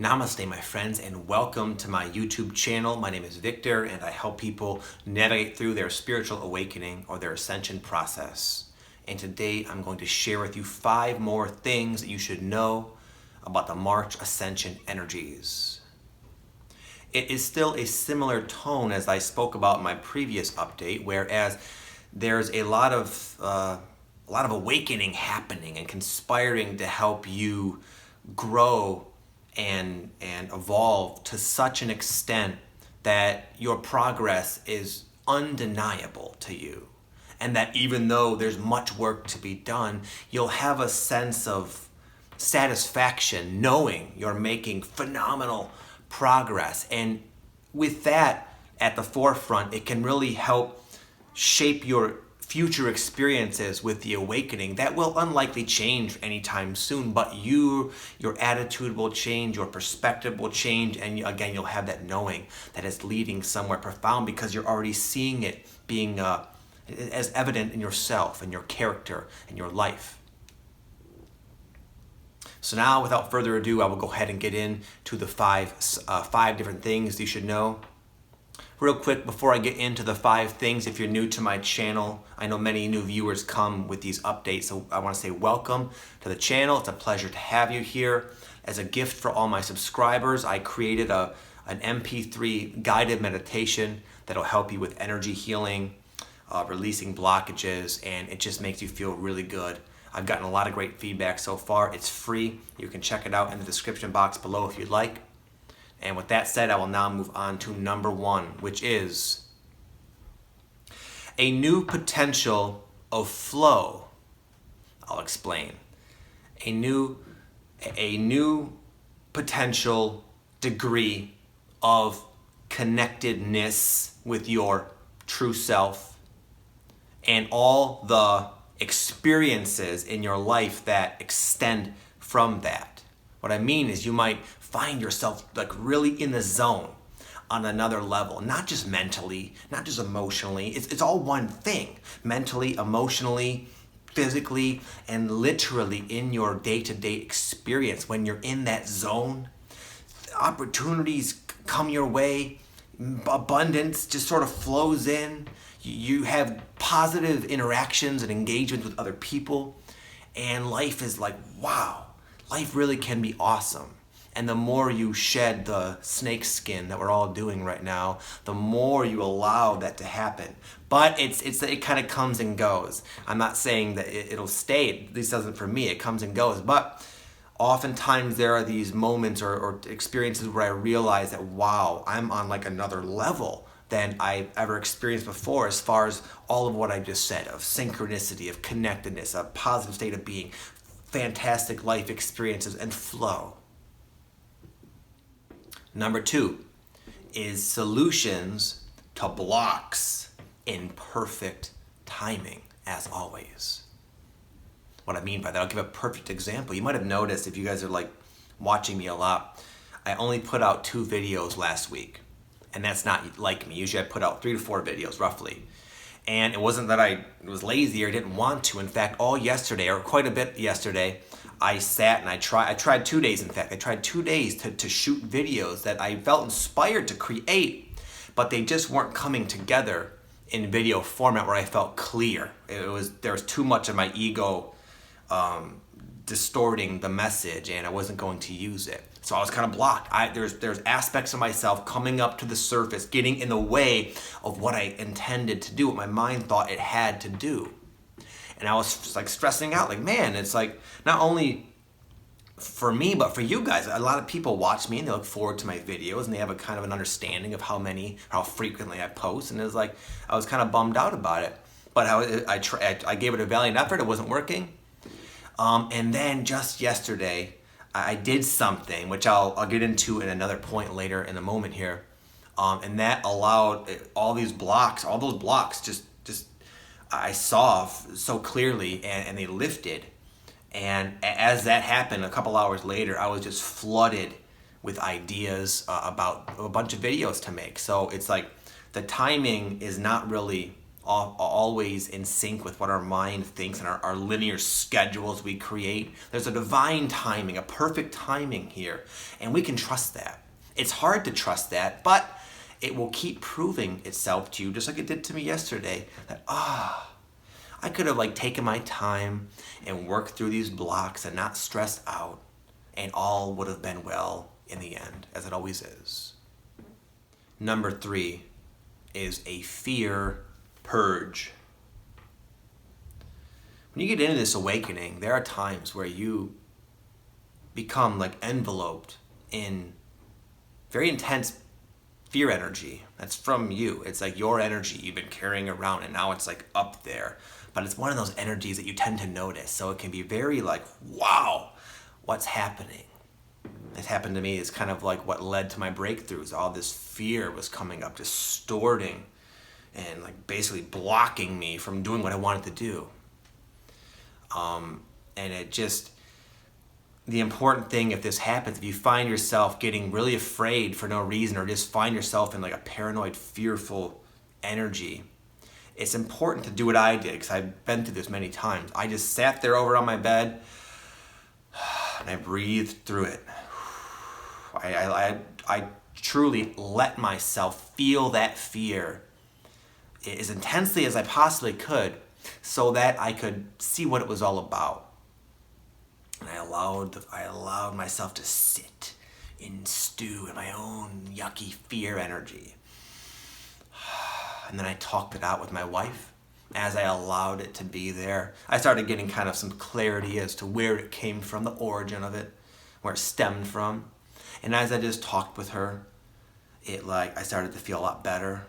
Namaste, my friends, and welcome to my YouTube channel. My name is Victor, and I help people navigate through their spiritual awakening or their ascension process. And today I'm going to share with you 5 more things that you should know about the March Ascension energies. It is still a similar tone as I spoke about in my previous update, whereas there's a lot of awakening happening and conspiring to help you grow and evolve to such an extent that your progress is undeniable to you. And that even though there's much work to be done, you'll have a sense of satisfaction knowing you're making phenomenal progress. And with that at the forefront, it can really help shape your future experiences with the awakening that will unlikely change anytime soon, but your attitude will change, your perspective will change, and again, you'll have that knowing that it's leading somewhere profound because you're already seeing it being as evident in yourself and your character and your life. So now, without further ado, I will go ahead and get into the five different things you should know. Real quick, before I get into the 5 things, if you're new to my channel, I know many new viewers come with these updates, so I want to say welcome to the channel. It's a pleasure to have you here. As a gift for all my subscribers, I created an MP3 guided meditation that'll help you with energy healing, releasing blockages, and it just makes you feel really good. I've gotten a lot of great feedback so far. It's free. You can check it out in the description box below if you'd like. And with that said, I will now move on to number 1, which is a new potential of flow. I'll explain. A new potential degree of connectedness with your true self and all the experiences in your life that extend from that. What I mean is you might find yourself like really in the zone on another level, not just mentally, not just emotionally. It's all one thing, mentally, emotionally, physically, and literally in your day-to-day experience. When you're in that zone, opportunities come your way, abundance just sort of flows in. You have positive interactions and engagements with other people, and life is like, wow. Life really can be awesome. And the more you shed the snake skin that we're all doing right now, the more you allow that to happen. But it kind of comes and goes. I'm not saying that it'll stay. This doesn't for me. It comes and goes. But oftentimes there are these moments or experiences where I realize that, wow, I'm on like another level than I've ever experienced before, as far as all of what I just said, of synchronicity, of connectedness, a positive state of being, fantastic life experiences, and flow. Number 2 is solutions to blocks in perfect timing, as always. What I mean by that, I'll give a perfect example. You might have noticed, if you guys are like watching me a lot, I only put out 2 videos last week. And that's not like me. Usually I put out 3 to 4 videos, roughly. And it wasn't that I was lazy or didn't want to. In fact, all yesterday, or quite a bit yesterday, I sat and I tried 2 days, in fact. I tried 2 days to shoot videos that I felt inspired to create, but they just weren't coming together in video format where I felt clear. There was too much of my ego distorting the message, and I wasn't going to use it. So I was kind of blocked. There's aspects of myself coming up to the surface, getting in the way of what I intended to do, what my mind thought it had to do. And I was just like stressing out, like, man, it's like not only for me, but for you guys. A lot of people watch me and they look forward to my videos and they have a kind of an understanding of how frequently I post. And it was like, I was kind of bummed out about it. But I gave it a valiant effort. It wasn't working. And then just yesterday, I did something, which I'll get into in another point later in a moment here. And that allowed all those blocks, just I saw so clearly, and they lifted. And as that happened, a couple hours later, I was just flooded with ideas about a bunch of videos to make. So it's like the timing is not really always in sync with what our mind thinks and our linear schedules we create. There's a divine timing, a perfect timing here, and we can trust that. It's hard to trust that, but it will keep proving itself to you, just like it did to me yesterday, that I could have taken my time and worked through these blocks and not stressed out, and all would have been well in the end, as it always is. Number 3 is a fear purge. When you get into this awakening, there are times where you become enveloped in very intense fear energy. That's from you. It's your energy you've been carrying around, and now it's up there. But it's one of those energies that you tend to notice. So it can be very wow, what's happening? It happened to me. It's kind of what led to my breakthroughs. All this fear was coming up, distorting and basically blocking me from doing what I wanted to do. And it just, the important thing, if this happens, if you find yourself getting really afraid for no reason, or just find yourself in a paranoid, fearful energy, it's important to do what I did, because I've been through this many times. I just sat there over on my bed and I breathed through it. I truly let myself feel that fear as intensely as I possibly could, so that I could see what it was all about. And I allowed myself to sit and stew in my own yucky fear energy. And then I talked it out with my wife. As I allowed it to be there, I started getting kind of some clarity as to where it came from, the origin of it, where it stemmed from. And as I just talked with her, I started to feel a lot better.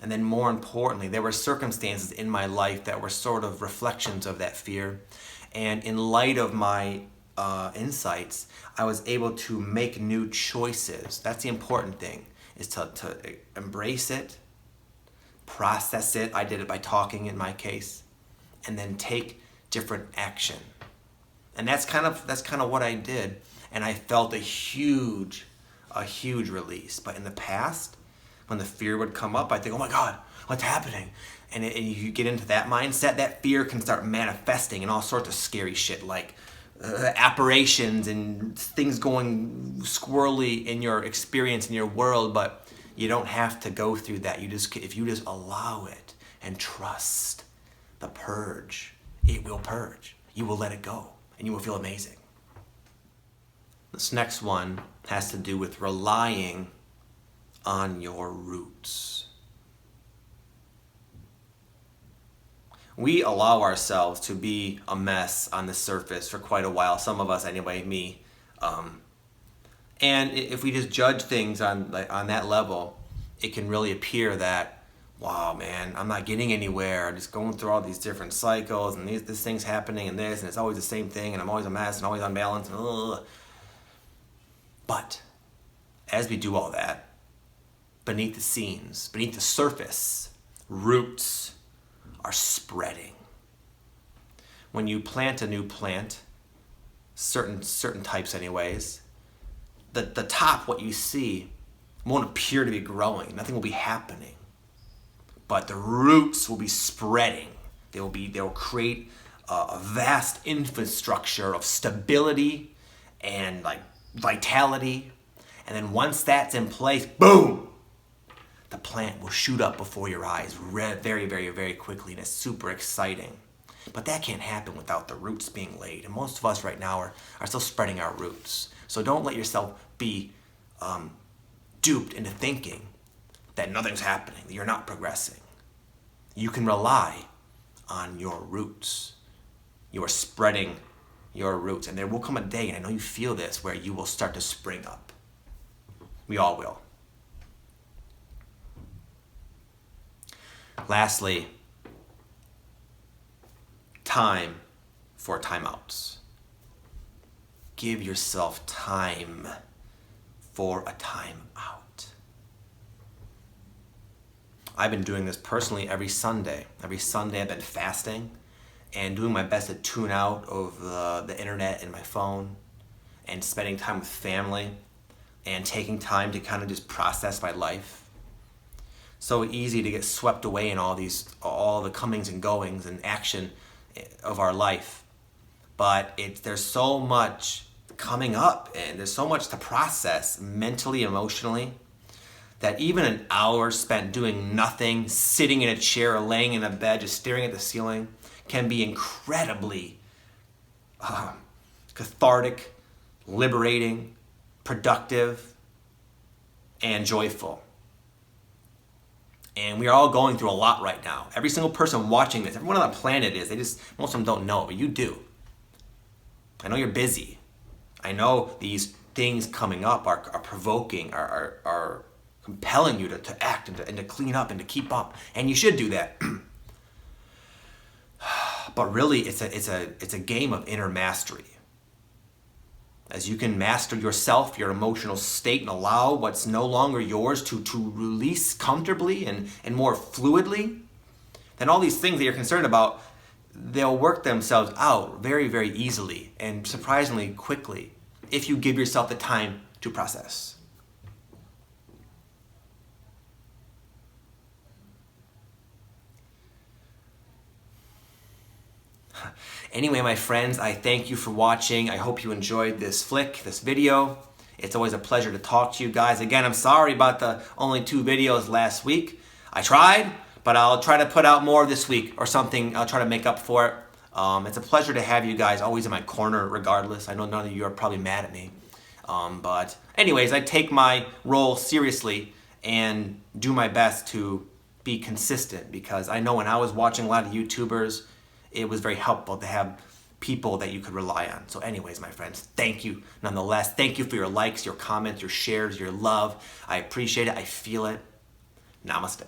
And then more importantly, there were circumstances in my life that were sort of reflections of that fear. And in light of my insights, I was able to make new choices. That's the important thing, is to embrace it, process it. I did it by talking in my case, and then take different action. And that's kind of what I did. And I felt a huge release. But in the past, when the fear would come up, I'd think, oh my God, what's happening? And you get into that mindset, that fear can start manifesting in all sorts of scary shit, apparitions and things going squirrely in your experience, in your world. But you don't have to go through that. If you just allow it and trust the purge, it will purge. You will let it go, and you will feel amazing. This next one has to do with relying on your roots. We allow ourselves to be a mess on the surface for quite a while. Some of us, anyway, me. And if we just judge things on that level, it can really appear that, wow, man, I'm not getting anywhere. I'm just going through all these different cycles, and this thing's happening, and this, and it's always the same thing, and I'm always a mess, and always unbalanced. But as we do all that, beneath the scenes, beneath the surface, roots are spreading. When you plant a new plant, certain types anyways, the top, what you see, won't appear to be growing. Nothing will be happening. But the roots will be spreading. They'll create a vast infrastructure of stability and vitality. And then once that's in place, boom, the plant will shoot up before your eyes very, very, very quickly, and it's super exciting. But that can't happen without the roots being laid. And most of us right now are still spreading our roots. So don't let yourself be duped into thinking that nothing's happening, that you're not progressing. You can rely on your roots. You are spreading your roots. And there will come a day, and I know you feel this, where you will start to spring up. We all will. Lastly, time for timeouts. Give yourself time for a timeout. I've been doing this personally every Sunday. Every Sunday I've been fasting and doing my best to tune out of the internet and my phone, and spending time with family and taking time to kind of just process my life. so easy to get swept away in all the comings and goings and action of our life. But there's so much coming up, and there's so much to process mentally, emotionally, that even an hour spent doing nothing, sitting in a chair or laying in a bed, just staring at the ceiling, can be incredibly cathartic, liberating, productive, and joyful. And we are all going through a lot right now. Every single person watching this, everyone on the planet is. Most of them don't know, but you do. I know you're busy. I know these things coming up are provoking, are compelling you to act and to clean up and to keep up. And you should do that. But really, it's a game of inner mastery. As you can master yourself, your emotional state, and allow what's no longer yours to release comfortably and more fluidly, then all these things that you're concerned about, they'll work themselves out very, very easily and surprisingly quickly if you give yourself the time to process. Anyway, my friends, I thank you for watching. I hope you enjoyed this video. It's always a pleasure to talk to you guys. Again, I'm sorry about the only 2 videos last week. I tried, but I'll try to put out more this week or something. I'll try to make up for it. It's a pleasure to have you guys always in my corner regardless. I know none of you are probably mad at me. But anyways, I take my role seriously and do my best to be consistent, because I know when I was watching a lot of YouTubers, it was very helpful to have people that you could rely on. So anyways, my friends, thank you nonetheless. Thank you for your likes, your comments, your shares, your love. I appreciate it. I feel it. Namaste.